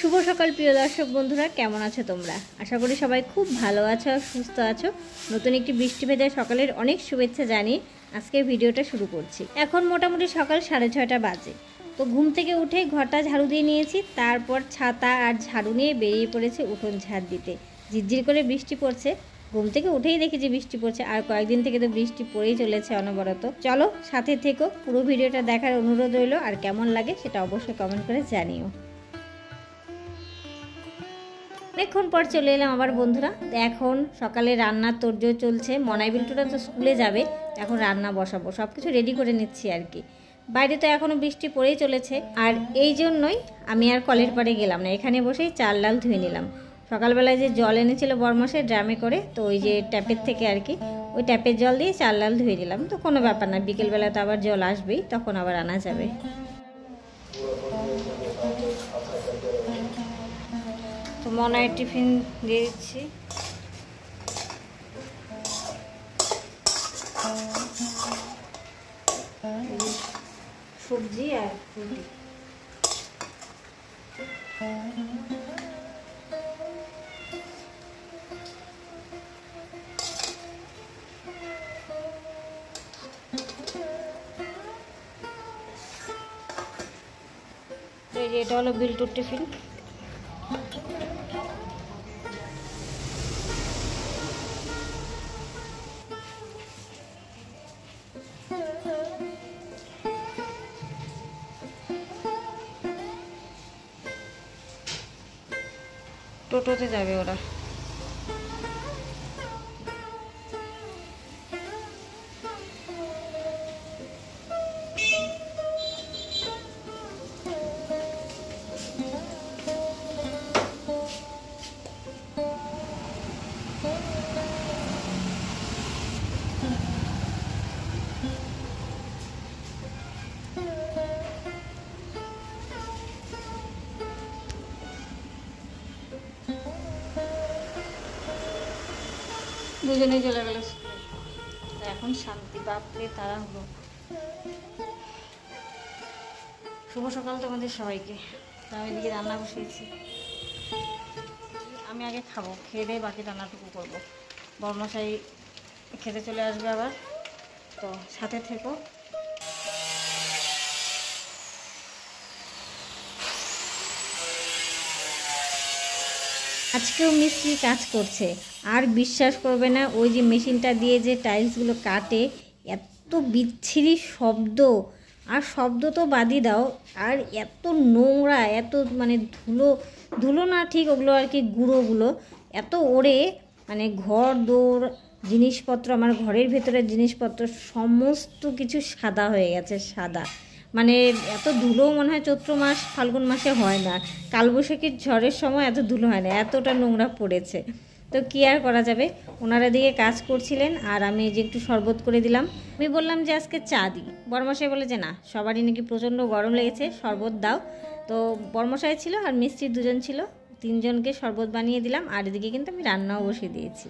শুভ সকাল প্রিয় দর্শক বন্ধুরা, কেমন আছো তোমরা? আশা করি সবাই খুব ভালো আছো আর সুস্থ আছো। নতুন একটি বৃষ্টি ভেজা সকালের অনেক শুভেচ্ছা জানিয়ে আজকের ভিডিওটা শুরু করছি। এখন মোটামুটি সকাল 6:30 বাজে। তো ঘুম থেকে উঠে ঘরটা ঝাড়ু দিয়ে নিয়েছি, তারপর ছাতা আর ঝাড়ু নিয়ে বেরিয়ে পড়েছে উঠোন ঝাড় দিতে। ঝিরঝির করে বৃষ্টি পড়ছে, ঘুম থেকে উঠেই দেখি যে বৃষ্টি পড়ছে, আর কয়েকদিন থেকে তো বৃষ্টি পড়েই চলেছে অনবরত। চলো সাথে থেকো, পুরো ভিডিওটা দেখার অনুরোধ রইল, আর কেমন লাগে সেটা অবশ্যই কমেন্ট করে জানিও। অনেকক্ষণ পর চলে এলাম আবার বন্ধুরা। এখন সকালে রান্নার তোড়জোড় চলছে। মনাই বিল্টুটা তো স্কুলে যাবে, এখন রান্না বসাবো, সব কিছু রেডি করে নিচ্ছি আর কি। বাইরে তো এখনও বৃষ্টি পড়েই চলেছে, আর এই জন্যই আমি আর কলের পাড়ে গেলাম না, এখানে বসেই চাল ডাল ধুয়ে নিলাম। সকালবেলায় যে জল এনেছিল বরমাসের ড্রামে করে, তো ওই যে ট্যাপের থেকে আর কি, ওই ট্যাপের জল দিয়ে চাল ডাল ধুয়ে নিলাম। তো কোনো ব্যাপার না, বিকেলবেলা তো আবার জল আসবেই, তখন আবার আনা যাবে। তো মনায় টিফিন দিয়ে দিচ্ছি। সবজি আর রুটি। তো এটা হলো বিল্টুর টিফিন। টোটোতে যাবে ওরা। দুজনেই চলে গেল স্কুলে। এখন শান্তি, বাপরে তাড়াহুড়ো। শুভ সকাল তোমাদের সবাইকে। তো আমি এদিকে রান্না বসিয়েছি, আমি আগে খাবো, খেয়ে দিয়ে বাকি রান্নাটুকু করবো। বরমশাই খেতে চলে আসবে আবার, তো সাথে থেকো। আজকেও মিস্ত্রি কাজ করছে, আর বিশ্বাস করবে না, ওই যে মেশিনটা দিয়ে যে টাইলসগুলো কাটে, এত বিচ্ছিরি শব্দ। আর শব্দ তো বাদই দাও, আর এত নোংরা, এত মানে ধুলো ধুলো না ঠিক, ওগুলো আর কি গুঁড়োগুলো এত ওড়ে, মানে ঘর দৌড় জিনিসপত্র, আমার ঘরের ভেতরের জিনিসপত্র সমস্ত কিছু সাদা হয়ে গেছে, সাদা। মানে এত ধুলো মনে হয় চৈত্র মাস ফাল্গুন মাসে হয় না, কালবৈশাখীর ঝড়ের সময় এত ধুলো হয় না, এতটা নোংরা পড়েছে। তো কী আর করা যাবে, ওনারা দিকে কাজ করছিলেন, আর আমি যে একটু শরবত করে দিলাম। আমি বললাম যে আজকে চা দিই, বরমশাই বলে যে না, সবারই নাকি প্রচণ্ড গরম লেগেছে, শরবত দাও। তো বরমশাই ছিল আর মিস্ত্রি দুজন ছিল, তিনজনকে শরবত বানিয়ে দিলাম, আর এদিকে কিন্তু আমি রান্নাও বসিয়ে দিয়েছি।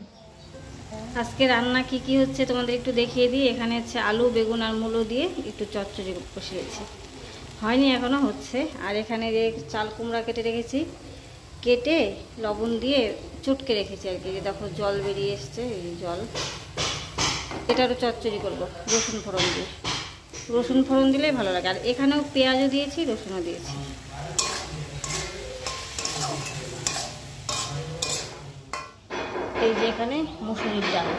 আজকে রান্না কি কি হচ্ছে তোমাদের একটু দেখিয়ে দিই। এখানে হচ্ছে আলু বেগুন আর মূলো দিয়ে একটু চচ্চড়ি বসিয়েছি, হয়নি এখনও, হচ্ছে। আর এখানে চাল কুমড়া কেটে রেখেছি, কেটে লবণ দিয়ে চটকে রেখেছি আর কি। দেখো জল বেরিয়ে এসছে, এই জল, এটারও চচ্চড়ি করবো রসুন ফোড়ন দিয়ে। রসুন ফোড়ন দিলেই ভালো লাগে। আর এখানেও পেঁয়াজও দিয়েছি, রসুনও দিয়েছি। এই যে এখানে মুসুরির ডাল,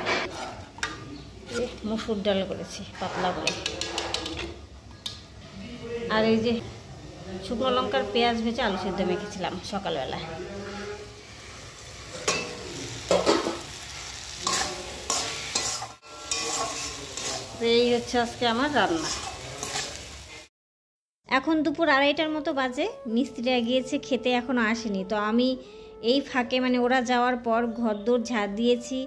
মুসুর ডাল করেছি পাতলা করে। আর এই যে শুকনো লঙ্কার পেঁয়াজ ভেজে আলু সেদ্ধ মেখেছিলাম সকালবেলা। এই হচ্ছে আজকে আমার রান্না। এখন দুপুর 2:30টার মতো বাজে, মিস্ত্রিরা গিয়েছে খেতে, এখনও আসেনি। তো আমি এই ফাঁকে মানে ওরা যাওয়ার পর ঘরদোর ঝাড় দিয়েছি,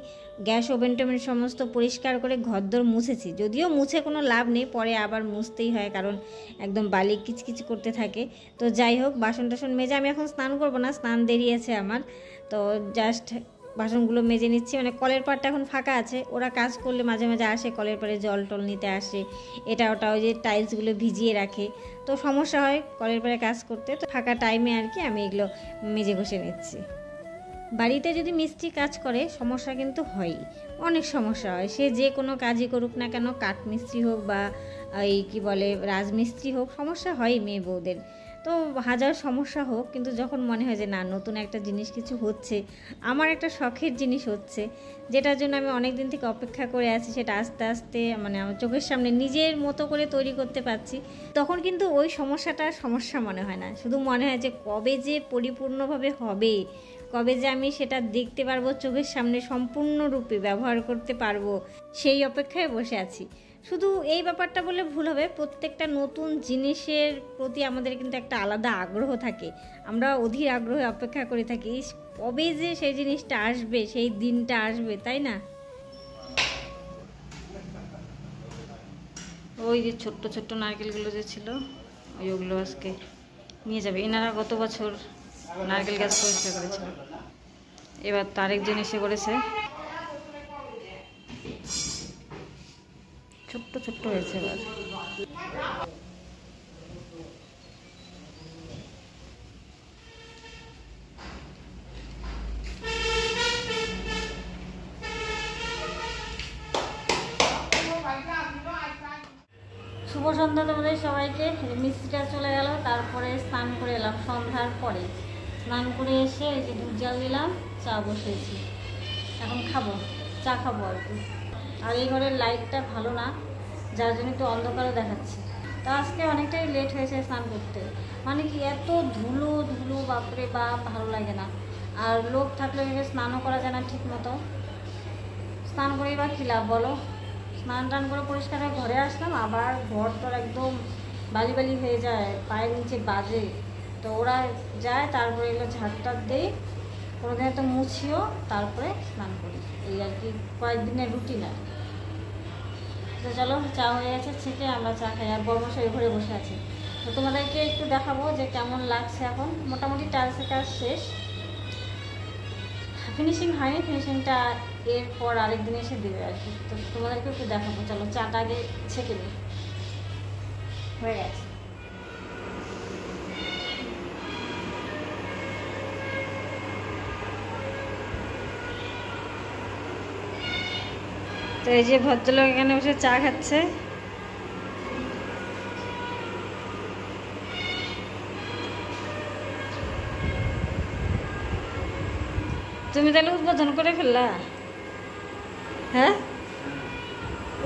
গ্যাস ওভেন টোভেন সমস্ত পরিষ্কার করে ঘরদোর মুছেছি। যদিও মুছে কোনো লাভ নেই, পরে আবার মুছতেই হয়, কারণ একদম বালি কিচকিচ করতে থাকে। তো যাই হোক, বাসন টাসন মেজে আমি এখন স্নান করবো না, স্নান দেরি আছে আমার। তো জাস্ট বাসনগুলো মেজে নিচ্ছি। মানে কলের পাড়টা এখন ফাঁকা আছে, ওরা কাজ করলে মাঝে মাঝে আসে, কলের পাড়ে জল টল নিতে আসে, এটা ওটা ওই যে টাইলসগুলো ভিজিয়ে রাখে, তো সমস্যা হয় কলের পাড়ে কাজ করতে। তো ফাঁকা টাইমে আর কি আমি এগুলো মেজে ঘষে নিচ্ছি। বাড়িতে যদি মিস্ত্রি কাজ করে সমস্যা কিন্তু হয়ই, অনেক সমস্যা হয়। সে যে কোনো কাজই করুক না কেন, কাঠ মিস্ত্রি হোক বা এই কী বলে রাজমিস্ত্রি হোক, সমস্যা হয় মেয়ে বউদের। তো হাজার সমস্যা হোক, কিন্তু যখন মনে হয় যে না নতুন একটা জিনিস কিছু হচ্ছে, আমার একটা শখের জিনিস হচ্ছে, যেটার জন্য আমি অনেক দিন থেকে অপেক্ষা করে আছি, সেটা আস্তে আস্তে মানে আমার চোখের সামনে নিজের মতো করে তৈরি করতে পারছি, তখন কিন্তু ওই সমস্যাটা সমস্যা মনে হয় না। শুধু মনে হয় যে কবে যে পরিপূর্ণভাবে হবে, কবে যে আমি সেটা দেখতে পারবো চোখের সামনে, সম্পূর্ণরূপে ব্যবহার করতে পারবো, সেই অপেক্ষায় বসে আছি। শুধু এই ব্যাপারটা বলে ভুল হবে, প্রত্যেকটা নতুন জিনিসের প্রতি আমাদের কিন্তু একটা আলাদা আগ্রহ থাকে, আমরা অধীর আগ্রহে অপেক্ষা করে থাকি কবে যে সেই জিনিসটা আসবে, সেই দিনটা আসবে, তাই না? ওই যে ছোট্ট ছোট্ট নারকেলগুলো যে ছিল, ওইগুলো আজকে নিয়ে যাবে। এনারা গত বছর নারকেল গাছ পরিষ্কার করেছিল, এবার তো আরেকজন এসে করেছে। ছোট্ট ছোট্ট হয়েছে এবার। শুভ সন্ধ্যা তোমাদের সবাইকে। মিস্ত্রিটা চলে গেল, তারপরে স্নান করে এলাম সন্ধ্যার পরে। স্নান করে এসে এই যে দুধ জাল দিলাম, চা বসিয়েছি, এখন খাবো, চা খাবো আর কি। আর এই ঘরের লাইটটা ভালো না, যার জন্য একটু অন্ধকারও দেখাচ্ছে। তো আজকে অনেকটাই লেট হয়েছে স্নান করতে, মানে কি এত ধুলো ধুলো, বাপরে বাপ, ভালো লাগে না। আর লোক থাকলে স্নানও করা যায় না ঠিক মতো। স্নান করেই বা কী লাভ বলো? স্নান টান করে পরিষ্কার হয়ে ঘরে আসলাম, আবার ঘর তো একদম বালি বালি হয়ে যায়, পায়ের নিচে বাজে। তো ওরা যায়, তারপরে এগুলো ঝাড়টার দেই, কোনোদিন তো মুছিও, তারপরে স্নান করি, এই আর কি কয়েকদিনের রুটিন আর। তো চলো, চা হয়ে গেছে, ছেঁকে আমরা চা খাই। আর বর্মশাই ঘরে বসে আছে। তো তোমাদেরকে একটু দেখাবো যে কেমন লাগছে। এখন মোটামুটি টাইলসের কাজ শেষ, ফিনিশিং হয়নি, ফিনিশিংটা এরপর আরেকদিন এসে দেবে আর কি। তো তোমাদেরকে একটু দেখাবো, চলো চাটা আগে ছেঁকে নিই। হয়ে গেছে। তো এই যে ভদ্রলোক এখানে বসে চা খাচ্ছে। তুমি তাহলে উদ্বোধন করে ফেললা? হ্যাঁ,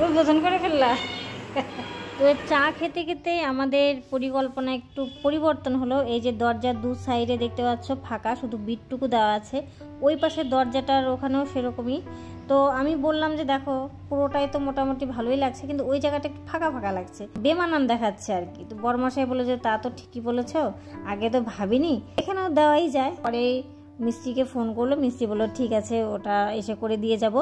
উদ্বোধন করে ফেললা। তো চা খেতে খেতে আমাদের পরিকল্পনা একটু পরিবর্তন হলো। এই যে দরজার দু সাইডে দেখতে পাচ্ছ ফাঁকা, শুধু বিটটুকু দেওয়া আছে। ওই পাশের দরজাটার ওখানেও সেরকমই। তো আমি বললাম যে দেখো পুরোটাই তো মোটামুটি ভালোই লাগছে, কিন্তু ওই জায়গাটা একটু ফাঁকা ফাঁকা লাগছে, বেমানান দেখাচ্ছে আর কি। তো বড়মশাই বলে যে তা তো ঠিকই বলেছ, আগে তো ভাবিনি, এখানেও দেওয়াই যায়। পরে মিস্ত্রিকে ফোন করলো, মিস্ত্রি বললো ঠিক আছে, ওটা এসে করে দিয়ে যাব।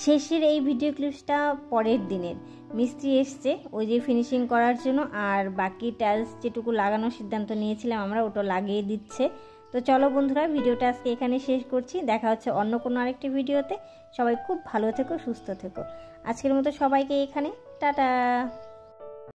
শেষের এই ভিডিও ক্লিপসটা পরের দিনের। মিস্ত্রি এসছে ওই যে ফিনিশিং করার জন্য, আর বাকি টাইলস যেটুকু লাগানোর সিদ্ধান্ত নিয়েছিলাম আমরা, ওটা লাগিয়ে দিচ্ছে। তো চলো বন্ধুরা, ভিডিওটা আজকে এখানে শেষ করছি। দেখা হচ্ছে অন্য কোনো আরেকটি ভিডিওতে। সবাই খুব ভালো থেকো, সুস্থ থেকো। আজকের মতো সবাইকে এখানে টাটা।